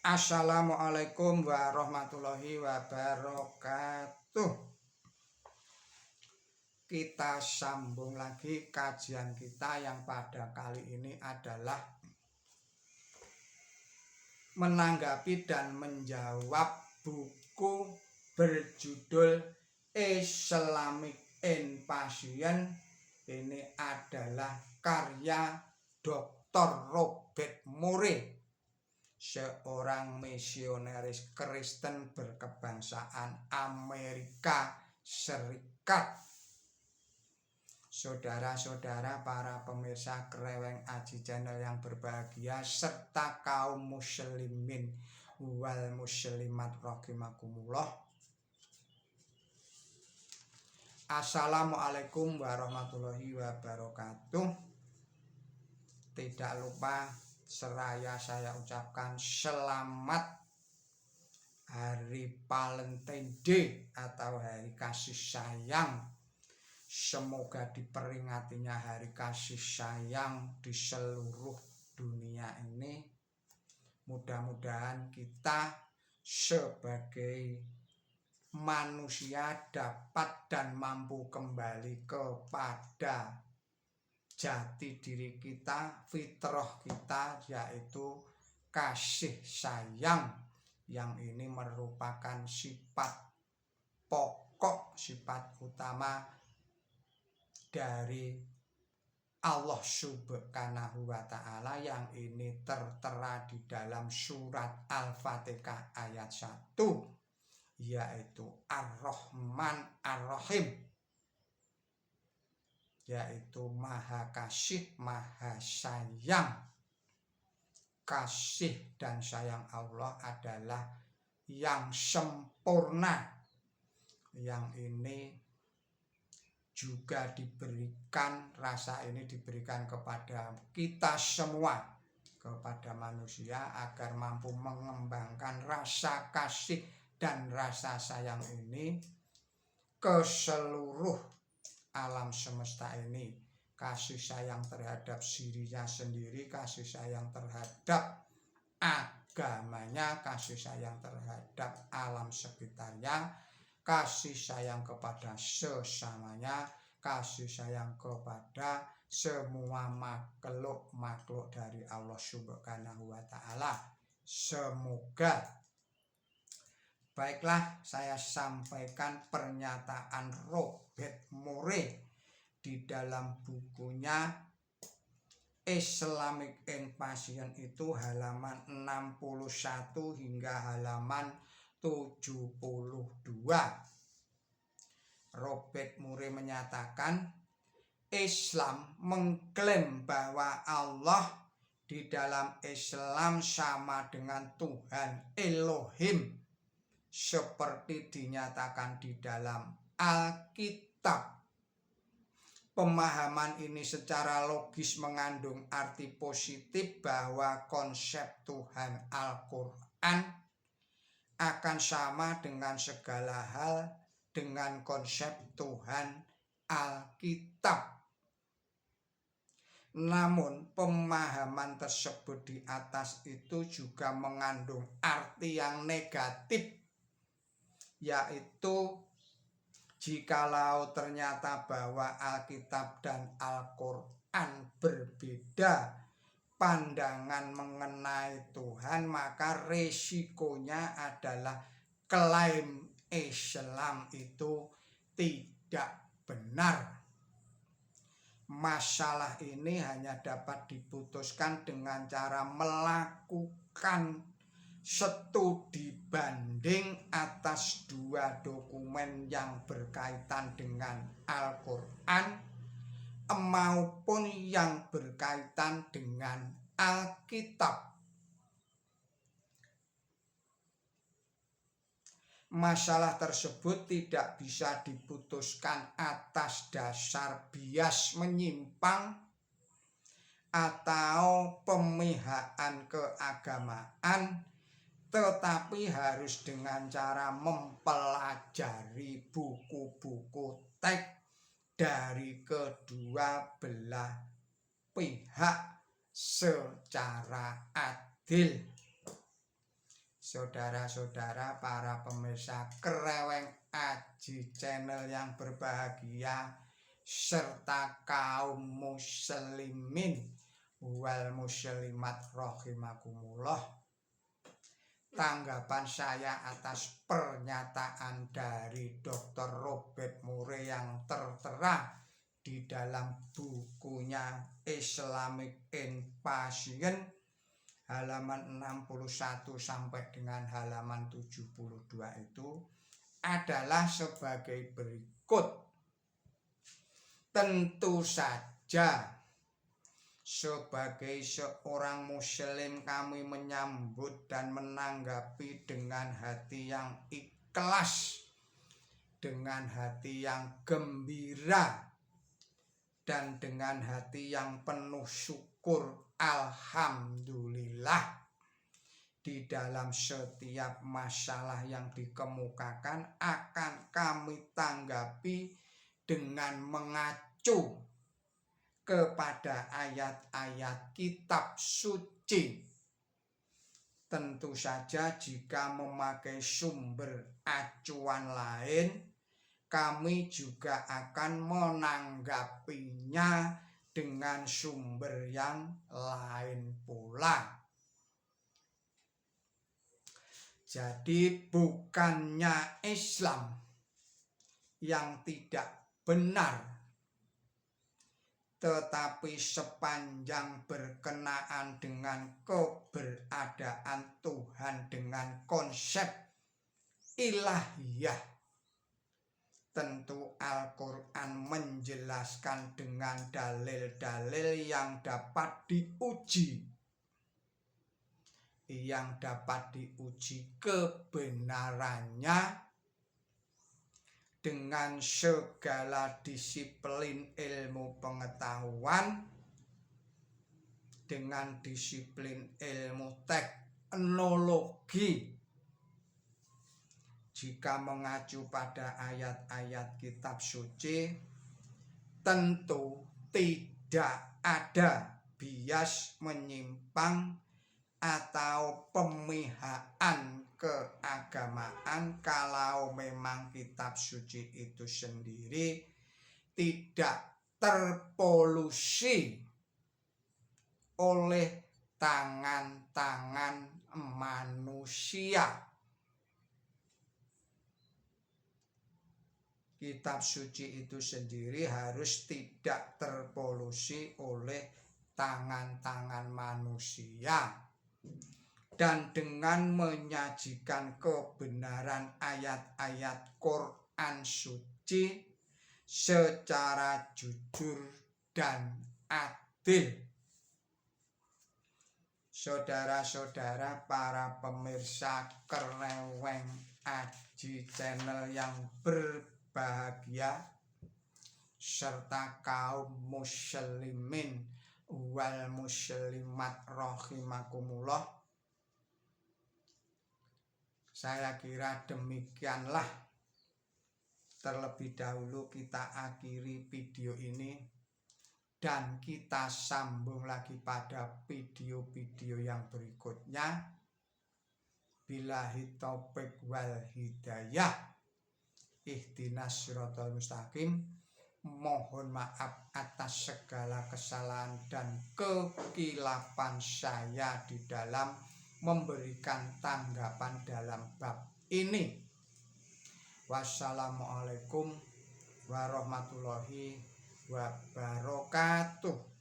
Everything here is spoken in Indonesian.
Assalamualaikum warahmatullahi wabarakatuh. Kita sambung lagi kajian kita yang pada kali ini adalah menanggapi dan menjawab buku berjudul Islamic Invasion. Ini adalah karya Dr. Robert Murray, seorang misionaris Kristen berkebangsaan Amerika Serikat. Saudara-saudara para pemirsa Kreweng Aji Channel yang berbahagia serta kaum muslimin wal muslimat rahimakumullah. Assalamualaikum warahmatullahi wabarakatuh. Tidak lupa seraya saya ucapkan selamat Hari Valentine Day atau Hari Kasih Sayang. Semoga diperingatinya Hari Kasih Sayang di seluruh dunia ini. Mudah-mudahan kita sebagai manusia dapat dan mampu kembali kepada jati diri kita, fitrah kita, yaitu kasih sayang, yang ini merupakan sifat pokok, sifat utama dari Allah Subhanahu wa Ta'ala, yang ini tertera di dalam surat Al-Fatihah ayat 1, yaitu Ar-Rahman Ar-Rahim, yaitu Maha Kasih, Maha Sayang. Kasih dan sayang Allah adalah yang sempurna, yang ini juga diberikan, rasa ini diberikan kepada kita semua, kepada manusia, agar mampu mengembangkan rasa kasih dan rasa sayang ini ke seluruh alam semesta ini. Kasih sayang terhadap dirinya sendiri, kasih sayang terhadap agamanya, kasih sayang terhadap alam sekitarnya, kasih sayang kepada sesamanya, kasih sayang kepada semua makhluk dari Allah Subhanahu wa Ta'ala. Semoga, baiklah, saya sampaikan pernyataan Robert Murray di dalam bukunya Islamic Invasion, itu halaman 61 hingga halaman 72. Robert Murray menyatakan, Islam mengklaim bahwa Allah di dalam Islam sama dengan Tuhan Elohim, seperti dinyatakan di dalam Alkitab. Pemahaman ini secara logis mengandung arti positif bahwa konsep Tuhan Al-Quran akan sama dengan segala hal dengan konsep Tuhan Alkitab. Namun pemahaman tersebut di atas itu juga mengandung arti yang negatif, yaitu jikalau ternyata bahwa Alkitab dan Al-Quran berbeda pandangan mengenai Tuhan, maka resikonya adalah klaim Islam itu tidak benar. Masalah ini hanya dapat diputuskan dengan cara melakukan studi banding atas dua dokumen yang berkaitan dengan Al-Quran maupun yang berkaitan dengan Alkitab. Masalah tersebut tidak bisa diputuskan atas dasar bias menyimpang atau pemihakan keagamaan, tetapi harus dengan cara mempelajari buku-buku teks dari kedua belah pihak secara adil. saudara-saudara para pemirsa Kreweng Aji Channel yang berbahagia, serta kaum muslimin wal muslimat rahimakumullah. Tanggapan saya atas pernyataan dari Dr. Robert Murray yang tertera di dalam bukunya Islamic Invasion halaman 61 sampai dengan halaman 72 itu adalah sebagai berikut. Tentu saja sebagai seorang muslim kami menyambut dan menanggapi dengan hati yang ikhlas, dengan hati yang gembira, dan dengan hati yang penuh syukur. Alhamdulillah, di dalam setiap masalah yang dikemukakan akan kami tanggapi dengan mengacu kepada ayat-ayat kitab suci. Tentu saja jika memakai sumber acuan lain, kami juga akan menanggapinya dengan sumber yang lain pula. Jadi bukannya Islam yang tidak benar, tetapi sepanjang berkenaan dengan keberadaan Tuhan dengan konsep ilahiyah, tentu Al-Quran menjelaskan dengan dalil-dalil yang dapat diuji. Yang dapat diuji kebenarannya dengan segala disiplin ilmu pengetahuan, dengan disiplin ilmu teknologi. Jika mengacu pada ayat-ayat kitab suci, tentu tidak ada bias menyimpang atau pemihakan keagamaan kalau memang kitab suci itu sendiri tidak terpolusi oleh tangan-tangan manusia. Kitab suci itu sendiri harus tidak terpolusi oleh tangan-tangan manusia. Dan dengan menyajikan kebenaran ayat-ayat Quran suci secara jujur dan adil. Saudara-saudara para pemirsa Kreweng Aji Channel yang berbahagia, serta kaum muslimin wal muslimat rahimakumullah, saya kira demikianlah. Terlebih dahulu kita akhiri video ini dan kita sambung lagi pada video-video yang berikutnya. Billahi taufiq wal hidayah. Ihdinas siratal mustaqim. Mohon maaf atas segala kesalahan dan kekilapan saya di dalam memberikan tanggapan dalam bab ini. Wassalamualaikum warahmatullahi wabarakatuh.